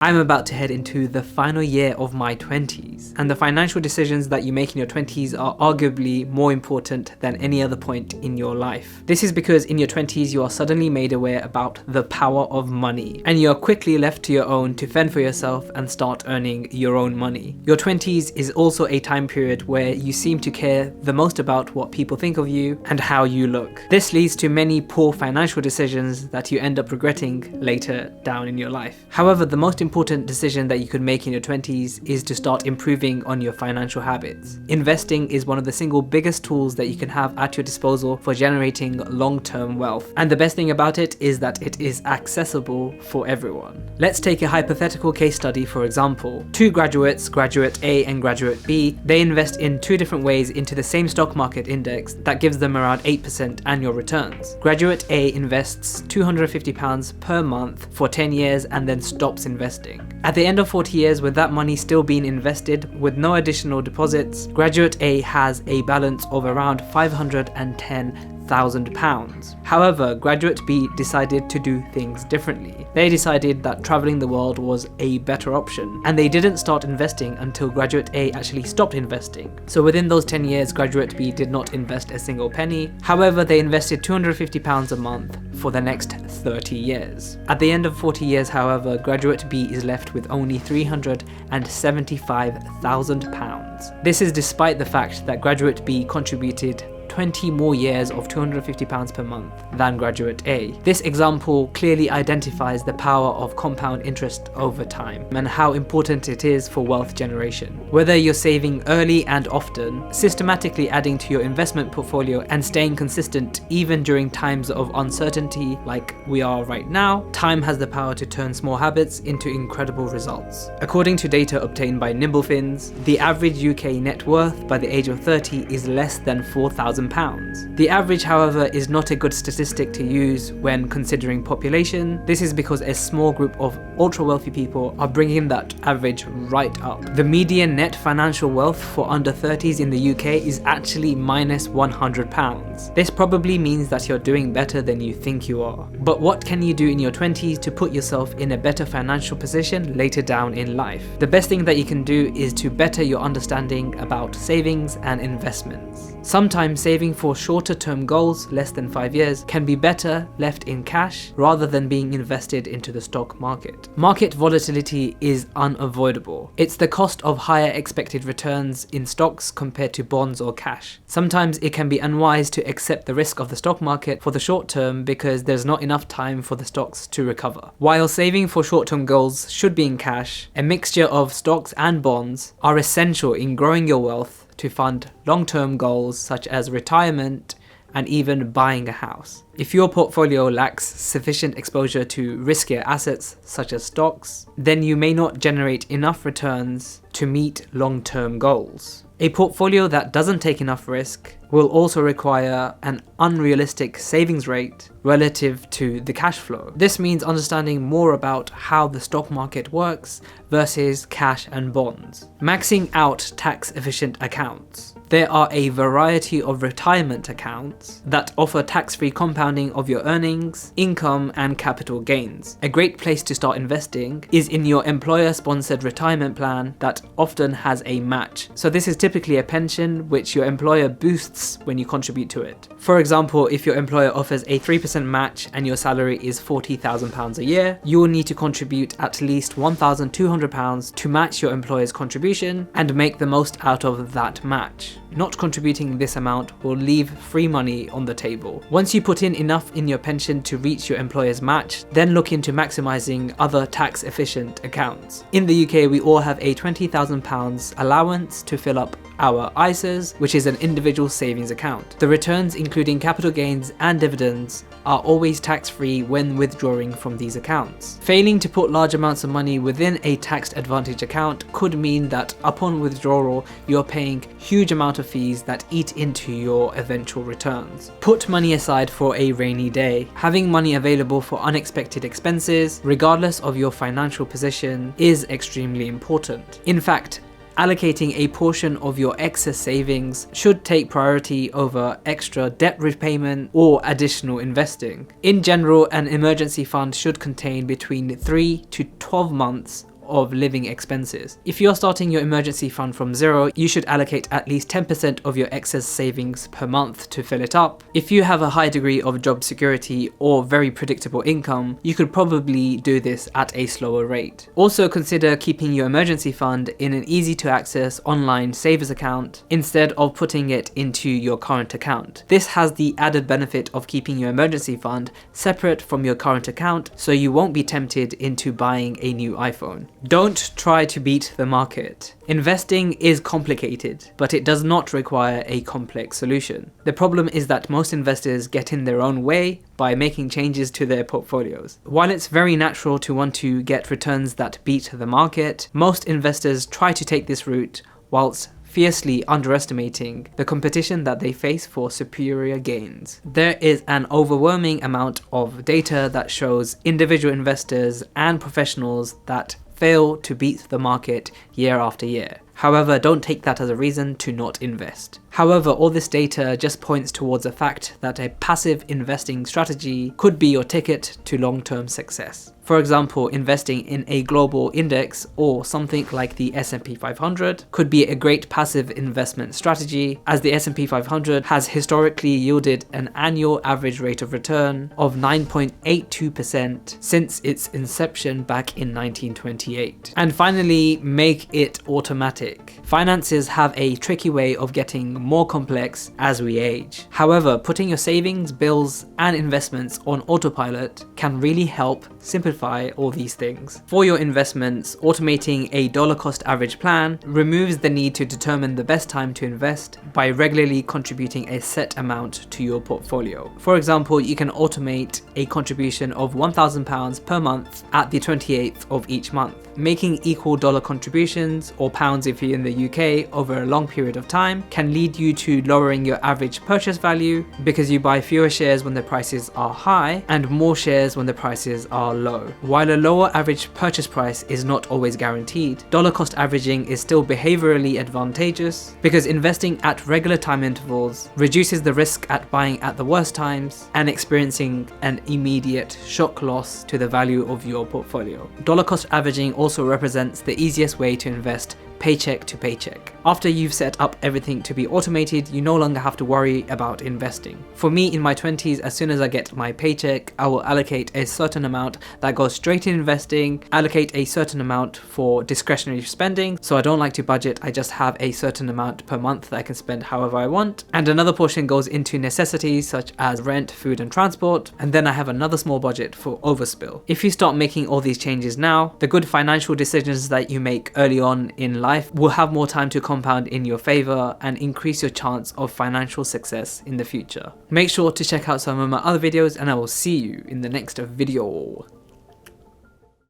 I'm about to head into the final year of my 20s, and the financial decisions that you make in your 20s are arguably more important than any other point in your life. This is because in your 20s you are suddenly made aware about the power of money, and you are quickly left to your own to fend for yourself and start earning your own money. Your 20s is also a time period where you seem to care the most about what people think of you and how you look. This leads to many poor financial decisions that you end up regretting later down in your life. However, the most important decision that you could make in your 20s is to start improving on your financial habits. Investing is one of the single biggest tools that you can have at your disposal for generating long-term wealth. And the best thing about it is that it is accessible for everyone. Let's take a hypothetical case study for example. Two graduates, graduate A and graduate B, they invest in two different ways into the same stock market index that gives them around 8% annual returns. Graduate A invests £250 per month for 10 years and then stops investing. At the end of 40 years, with that money still being invested with no additional deposits, graduate A has a balance of around £510,000. However, graduate B decided to do things differently. They decided that traveling the world was a better option, and they didn't start investing until graduate A actually stopped investing. So within those 10 years, graduate B did not invest a single penny. However, they invested £250 a month for the next 30 years. At the end of 40 years, however, graduate B is left with only £375,000. This is despite the fact that graduate B contributed 20 more years of £250 per month than graduate A. This example clearly identifies the power of compound interest over time and how important it is for wealth generation. Whether you're saving early and often, systematically adding to your investment portfolio and staying consistent even during times of uncertainty like we are right now, time has the power to turn small habits into incredible results. According to data obtained by Nimblefins, the average UK net worth by the age of 30 is less than £4,000. The average, however, is not a good statistic to use when considering population. This is because a small group of ultra wealthy people are bringing that average right up. The median net financial wealth for under 30s in the UK is actually minus £100. This probably means that you're doing better than you think you are. But what can you do in your 20s to put yourself in a better financial position later down in life? The best thing that you can do is to better your understanding about savings and investments. Sometimes saving for shorter term goals, less than 5 years, can be better left in cash rather than being invested into the stock market. Market volatility is unavoidable. It's the cost of higher expected returns in stocks compared to bonds or cash. Sometimes it can be unwise to accept the risk of the stock market for the short term because there's not enough time for the stocks to recover. While saving for short term goals should be in cash, a mixture of stocks and bonds are essential in growing your wealth to fund long-term goals such as retirement and even buying a house. If your portfolio lacks sufficient exposure to riskier assets such as stocks, then you may not generate enough returns to meet long-term goals. A portfolio that doesn't take enough risk will also require an unrealistic savings rate relative to the cash flow. This means understanding more about how the stock market works versus cash and bonds. Maxing out tax-efficient accounts. There are a variety of retirement accounts that offer tax-free compounding of your earnings, income, and capital gains. A great place to start investing is in your employer-sponsored retirement plan that often has a match. So this is typically a pension which your employer boosts when you contribute to it. For example, if your employer offers a 3% match and your salary is £40,000 a year, you will need to contribute at least £1,200 to match your employer's contribution and make the most out of that match. Not contributing this amount will leave free money on the table. Once you put in enough in your pension to reach your employer's match, then look into maximizing other tax-efficient accounts. In the UK, we all have a £20,000 allowance to fill up our ISAs, which is an individual savings account. The returns, including capital gains and dividends, are always tax-free when withdrawing from these accounts. Failing to put large amounts of money within a tax advantage account could mean that upon withdrawal, you're paying huge amount of fees that eat into your eventual returns. Put money aside for a rainy day. Having money available for unexpected expenses, regardless of your financial position, is extremely important. In fact, allocating a portion of your excess savings should take priority over extra debt repayment or additional investing. In general, an emergency fund should contain between 3 to 12 months of living expenses. If you're starting your emergency fund from zero, you should allocate at least 10% of your excess savings per month to fill it up. If you have a high degree of job security or very predictable income, you could probably do this at a slower rate. Also consider keeping your emergency fund in an easy to access online savers account instead of putting it into your current account. This has the added benefit of keeping your emergency fund separate from your current account, so you won't be tempted into buying a new iPhone. Don't try to beat the market. Investing is complicated, but it does not require a complex solution. The problem is that most investors get in their own way by making changes to their portfolios. While it's very natural to want to get returns that beat the market, most investors try to take this route whilst fiercely underestimating the competition that they face for superior gains. There is an overwhelming amount of data that shows individual investors and professionals that fail to beat the market year after year. However, don't take that as a reason to not invest. However, all this data just points towards the fact that a passive investing strategy could be your ticket to long-term success. For example, investing in a global index or something like the S&P 500 could be a great passive investment strategy, as the S&P 500 has historically yielded an annual average rate of return of 9.82% since its inception back in 1928. And finally, make it automatic. Finances have a tricky way of getting more complex as we age. However, putting your savings, bills, and investments on autopilot can really help simplify all these things. For your investments, automating a dollar cost average plan removes the need to determine the best time to invest by regularly contributing a set amount to your portfolio. For example, you can automate a contribution of £1,000 per month at the 28th of each month. Making equal dollar contributions, or pounds if you're in the UK, over a long period of time can lead you to lowering your average purchase value because you buy fewer shares when the prices are high and more shares when the prices are low. While a lower average purchase price is not always guaranteed, dollar cost averaging is still behaviorally advantageous because investing at regular time intervals reduces the risk at buying at the worst times and experiencing an immediate shock loss to the value of your portfolio. Dollar cost averaging also represents the easiest way to invest paycheck to paycheck. After you've set up everything to be automated, you no longer have to worry about investing. For me, in my 20s, as soon as I get my paycheck, I will allocate a certain amount that goes straight in investing, allocate a certain amount for discretionary spending, so I don't like to budget, I just have a certain amount per month that I can spend however I want, and another portion goes into necessities such as rent, food and transport, and then I have another small budget for overspill. If you start making all these changes now, the good financial decisions that you make early on in life will have more time to compound in your favor and increase your chance of financial success in the future. Make sure to check out some of my other videos and I will see you in the next video.